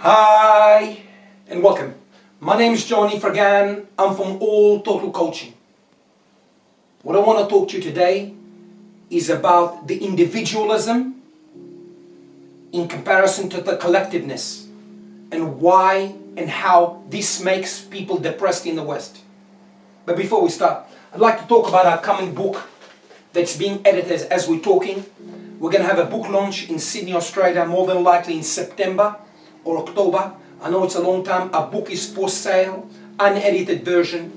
Hi and welcome. My name is Johnny Fragan. I'm from All Total Coaching. What I want to talk to you today is about the individualism in comparison to the collectiveness and why and how this makes people depressed in the West. But before we start, I'd like to talk about our coming book that's being edited as we're talking. We're going to have a book launch in Sydney, Australia, more than likely in September or October. I know it's a long time. Our book is for sale, unedited version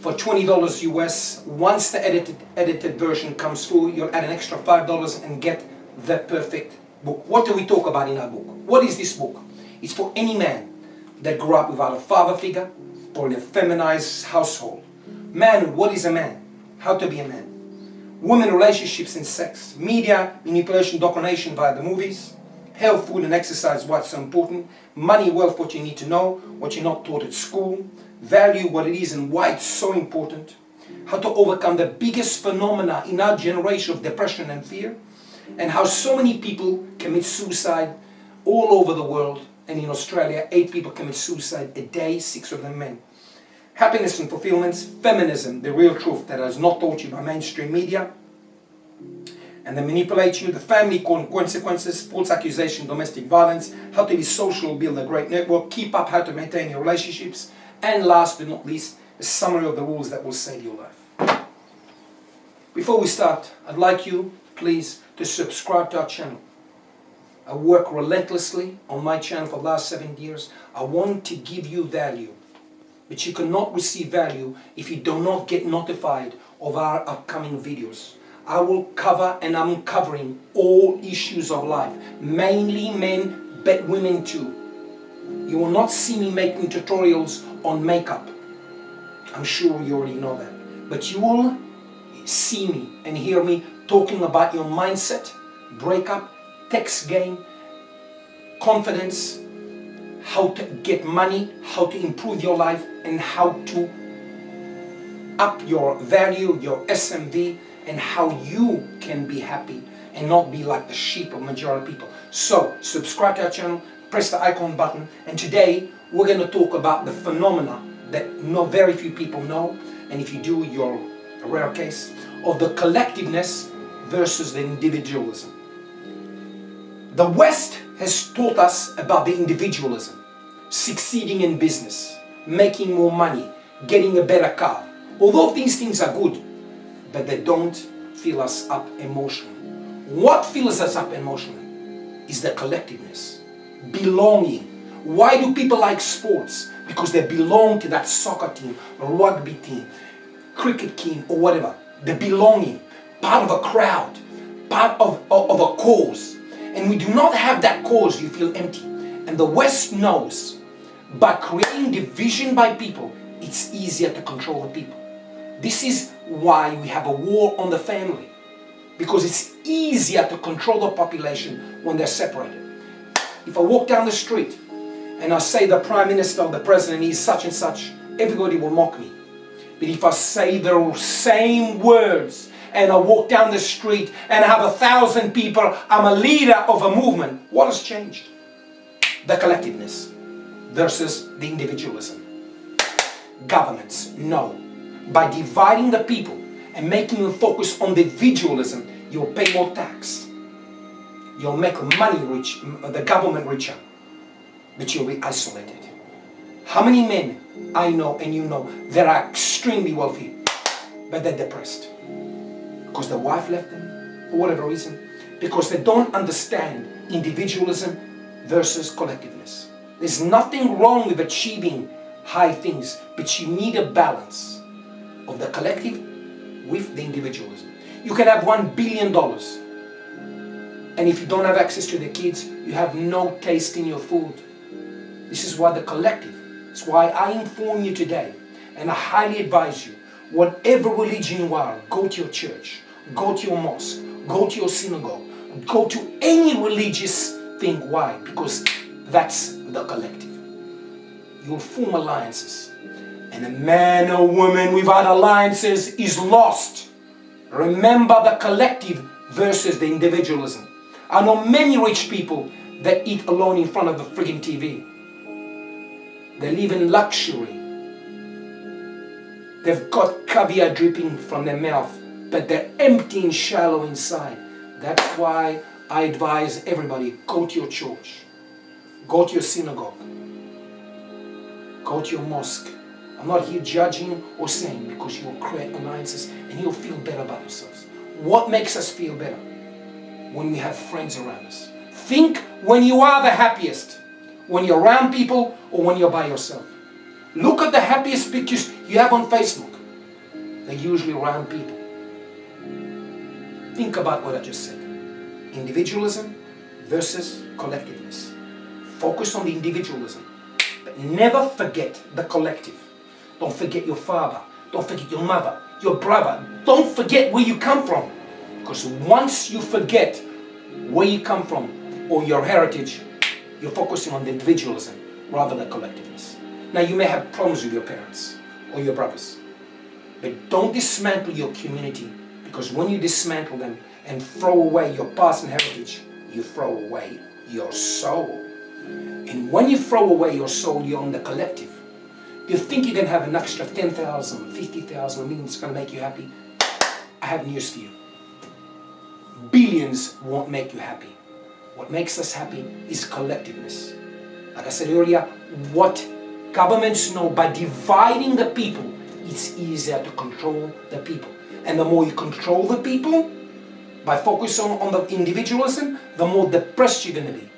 for $20 US. Once the edited version comes through, you'll add an extra $5 and get the perfect book. What do we talk about in our book? What is this book? It's for any man that grew up without a father figure or in a feminized household. Man, what is a man? How to be a man? Women, relationships and sex. Media, manipulation, indoctrination via the movies. Health, food and exercise, what's so important. Money, wealth, what you need to know, what you're not taught at school. Value, what it is and why it's so important. How to overcome the biggest phenomena in our generation of depression and fear. And how so many people commit suicide all over the world. And in Australia, 8 people commit suicide a day, 6 of them men. Happiness and fulfillment, feminism, the real truth that is not taught you by mainstream media. And they manipulate you, the family consequences, false accusation, domestic violence, how to be social, build a great network, keep up, how to maintain your relationships, and last but not least, a summary of the rules that will save your life. Before we start, I'd like you, please, to subscribe to our channel. I work relentlessly on my channel for the last 7 years. I want to give you value, but you cannot receive value if you do not get notified of our upcoming videos. I will cover, and I'm covering, all issues of life. Mainly men, but women too. You will not see me making tutorials on makeup. I'm sure you already know that. But you will see me and hear me talking about your mindset, breakup, text game, confidence, how to get money, how to improve your life, and how to up your value, your SMV, and how you can be happy and not be like the sheep of majority of people. So, subscribe to our channel, press the icon button, and today we're going to talk about the phenomena that very few people know, and if you do, you're a rare case, of the collectiveness versus the individualism. The West has taught us about the individualism, succeeding in business, making more money, getting a better car. Although these things are good, but they don't fill us up emotionally. What fills us up emotionally is the collectiveness, belonging. Why do people like sports? Because they belong to that soccer team, rugby team, cricket team, or whatever. The belonging, part of a crowd, part of a cause. And we do not have that cause, you feel empty. And the West knows, by creating division by people, it's easier to control the people. This is why we have a war on the family, because it's easier to control the population when they're separated. If I walk down the street and I say the Prime Minister or the President is such and such, everybody will mock me. But if I say the same words and I walk down the street and I have 1,000 people, I'm a leader of a movement, what has changed? The collectiveness versus the individualism. Governments know. By dividing the people and making them focus on individualism, you'll pay more tax. You'll make money rich, the government richer, but you'll be isolated. How many men I know and you know that are extremely wealthy, but they're depressed? Because their wife left them, for whatever reason. Because they don't understand individualism versus collectiveness. There's nothing wrong with achieving high things, but you need a balance of the collective with the individualism. You can have $1 billion, and if you don't have access to the kids, you have no taste in your food. This is why the collective, it's why I inform you today, and I highly advise you, whatever religion you are, go to your church, go to your mosque, go to your synagogue, go to any religious thing. Why? Because that's the collective. You'll form alliances. And a man or woman without alliances is lost. Remember the collective versus the individualism. I know many rich people that eat alone in front of the friggin' TV. They live in luxury. They've got caviar dripping from their mouth, but they're empty and shallow inside. That's why I advise everybody, go to your church, go to your synagogue, go to your mosque. I'm not here judging or saying, because you will create alliances and you'll feel better about yourselves. What makes us feel better? When we have friends around us. Think when you are the happiest, when you're around people or when you're by yourself. Look at the happiest pictures you have on Facebook. They're usually around people. Think about what I just said. Individualism versus collectiveness. Focus on the individualism, but never forget the collective. Don't forget your father. Don't forget your mother, your brother. Don't forget where you come from. Because once you forget where you come from or your heritage, you're focusing on the individualism rather than collectiveness. Now, you may have problems with your parents or your brothers, but don't dismantle your community, because when you dismantle them and throw away your past and heritage, you throw away your soul. And when you throw away your soul, you're on the collective. You think you can have an extra 10,000, 50,000, a million that's going to make you happy? I have news for you. Billions won't make you happy. What makes us happy is collectiveness. Like I said earlier, what governments know, by dividing the people, it's easier to control the people. And the more you control the people, by focusing on the individualism, the more depressed you're going to be.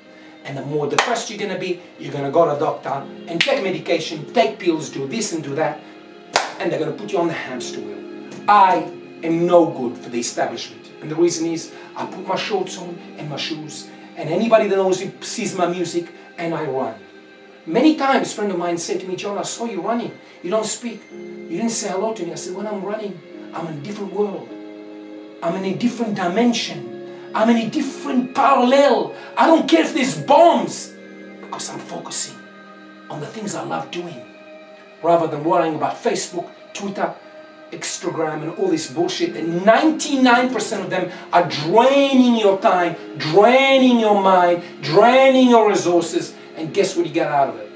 And the more depressed you're going to be, you're going to go to a doctor and take medication, take pills, do this and do that, and they're going to put you on the hamster wheel. I am no good for the establishment. And the reason is, I put my shorts on and my shoes, and anybody that knows me sees my music, and I run. Many times a friend of mine said to me, John, I saw you running. You don't speak. You didn't say hello to me. I said, when I'm running, I'm in a different world. I'm in a different dimension. I'm in a different parallel. I don't care if there's bombs, because I'm focusing on the things I love doing, rather than worrying about Facebook, Twitter, Instagram, and all this bullshit. And 99% of them are draining your time, draining your mind, draining your resources. And guess what you get out of it?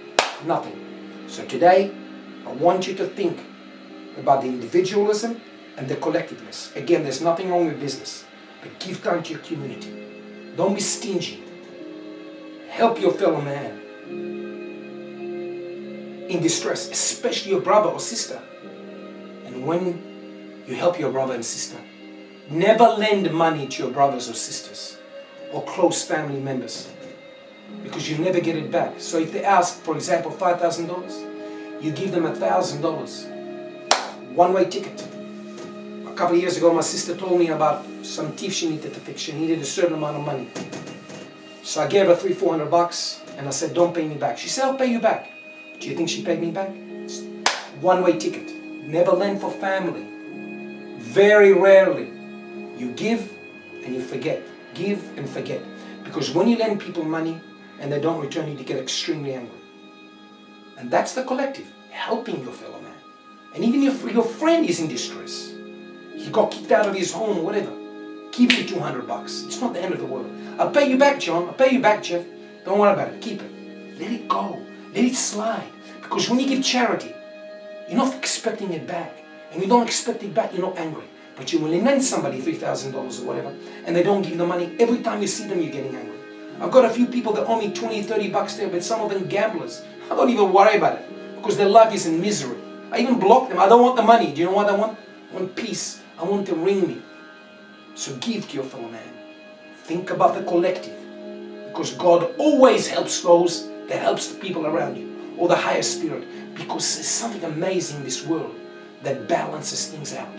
Nothing. So today, I want you to think about the individualism and the collectiveness. Again, there's nothing wrong with business, but give time to your community. Don't be stingy. Help your fellow man in distress, especially your brother or sister. And when you help your brother and sister, never lend money to your brothers or sisters or close family members, because you never get it back. So if they ask, for example, $5,000, you give them $1,000. One-way ticket. A couple of years ago, my sister told me about some teeth she needed to fix. She needed a certain amount of money. So I gave her $300-400 and I said, don't pay me back. She said, I'll pay you back. Do you think she paid me back? It's one-way ticket. Never lend for family. Very rarely. You give and you forget. Give and forget. Because when you lend people money and they don't return, you get extremely angry. And that's the collective, helping your fellow man. And even if your friend is in distress, he got kicked out of his home, whatever, give him $200. It's not the end of the world. I'll pay you back, John. I'll pay you back, Jeff. Don't worry about it. Keep it. Let it go. Let it slide. Because when you give charity, you're not expecting it back. And you don't expect it back, you're not angry. But you will lend somebody $3,000 or whatever, and they don't give the money. Every time you see them, you're getting angry. I've got a few people that owe me $20-30 there, but some of them gamblers. I don't even worry about it, because their life is in misery. I even block them. I don't want the money. Do you know what I want? I want peace. I want them to ring me. So give to your fellow man. Think about the collective, because God always helps those that helps the people around you, or the higher spirit, because there's something amazing in this world that balances things out.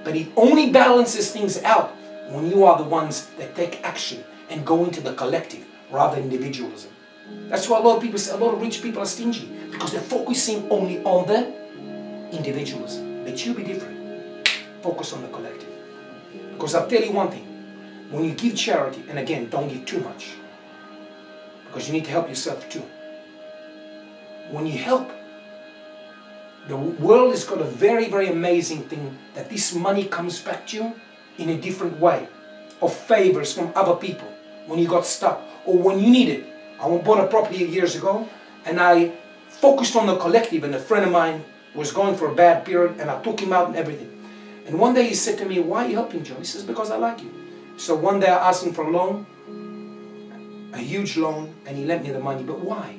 But it only balances things out when you are the ones that take action and go into the collective rather than individualism. That's why a lot of people say a lot of rich people are stingy, because they're focusing only on the individualism. But you be different. Focus on the collective. Because I'll tell you one thing. When you give charity, and again, don't give too much, because you need to help yourself too. When you help, the world has got a very, very amazing thing, that this money comes back to you in a different way, of favors from other people when you got stuck or when you need it. I bought a property years ago, and I focused on the collective, and a friend of mine was going for a bad period, and I took him out and everything. And one day he said to me, "Why are you helping, John?" He says, "Because I like you." So one day I asked him for a loan, a huge loan, and he lent me the money. But why?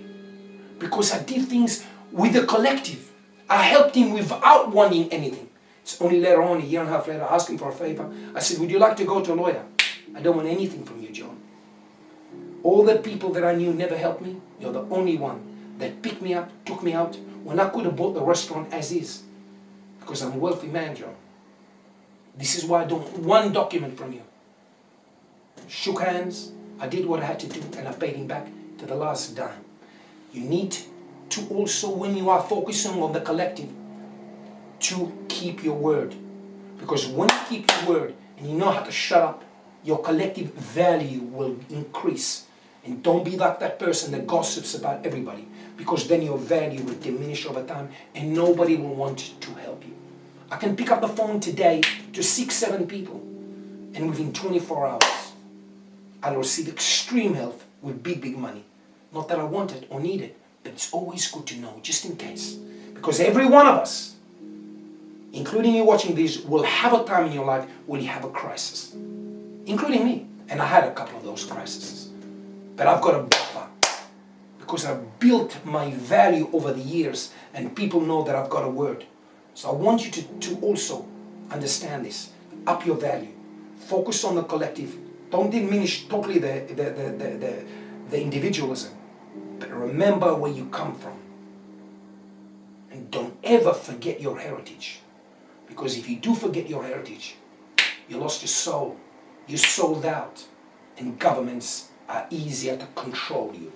Because I did things with the collective. I helped him without wanting anything. It's only later on, a year and a half later, I asked him for a favor. I said, "Would you like to go to a lawyer?" "I don't want anything from you, John. All the people that I knew never helped me. You're the only one that picked me up, took me out, when I could have bought the restaurant as is. Because I'm a wealthy man, John. This is why I don't want one document from you." Shook hands, I did what I had to do, and I paid him back to the last dime. You need to also, when you are focusing on the collective, to keep your word. Because when you keep your word and you know how to shut up, your collective value will increase. And don't be like that person that gossips about everybody, because then your value will diminish over time and nobody will want to help you. I can pick up the phone today to 6-7 people, and within 24 hours I'll receive extreme help with big money. Not that I want it or need it, but it's always good to know, just in case. Because every one of us, including you watching this, will have a time in your life when you have a crisis. Including me. And I had a couple of those crises. But I've got a buffer, because I've built my value over the years, and people know that I've got a word. So I want you to also understand this. Up your value. Focus on the collective. Don't diminish totally the individualism. But remember where you come from. And don't ever forget your heritage. Because if you do forget your heritage, you lost your soul. You sold out. And governments are easier to control you.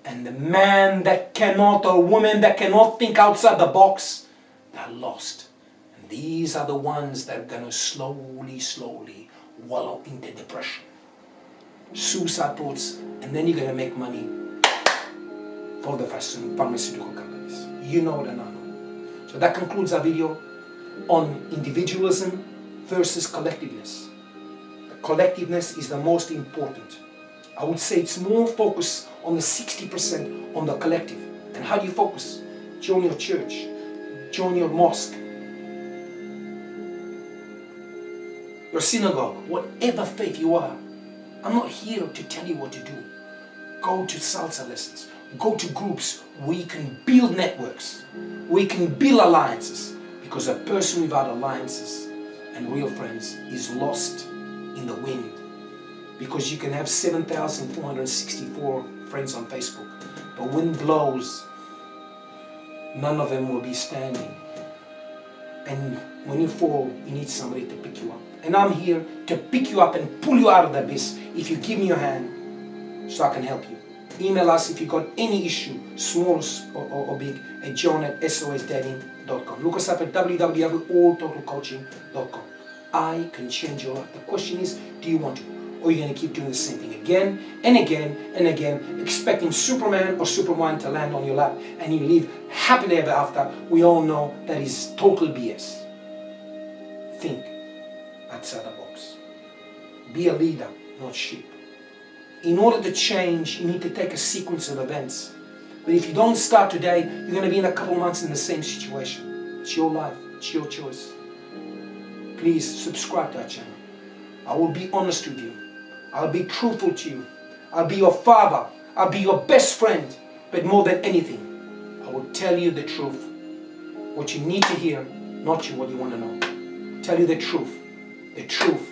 And the man that cannot, or woman that cannot think outside the box, they're lost. And these are the ones that are going to slowly wallow into depression, suicide thoughts, and then you're going to make money for the pharmaceutical companies. You know it and I know. So that concludes our video on individualism versus collectiveness. The collectiveness is the most important. I would say it's more focused on the 60% on the collective. And how do you focus? Join your church. Join your mosque. Your synagogue. Whatever faith you are. I'm not here to tell you what to do. Go to salsa lessons. Go to groups where you can build networks. Where you can build alliances. Because a person without alliances and real friends is lost in the wind. Because you can have 7,464 friends on Facebook. But wind blows, none of them will be standing. And when you fall, you need somebody to pick you up. And I'm here to pick you up and pull you out of the abyss if you give me your hand so I can help you. Email us if you got any issue, small or big, at john@sosdating.com. Look us up at www.alltotalcoaching.com. I can change your life. The question is, do you want to? Or are you going to keep doing the same thing again and again and again, expecting Superman or Superwoman to land on your lap and you live happily ever after? We all know that is total BS. Think outside the box. Be a leader, not sheep. In order to change, you need to take a sequence of events. But if you don't start today, you're going to be in a couple months in the same situation. It's your life. It's your choice. Please subscribe to our channel. I will be honest with you. I'll be truthful to you. I'll be your father. I'll be your best friend. But more than anything, I will tell you the truth. What you need to hear, not what you want to know. Tell you the truth. The truth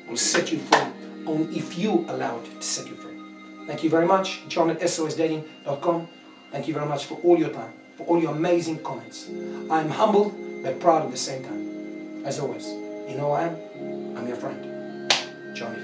will set you free only if you allow it to set you free. Thank you very much. John@sosdating.com. Thank you very much for all your time, for all your amazing comments. I'm humbled but proud at the same time. As always, you know who I am? I'm your friend, Johnny.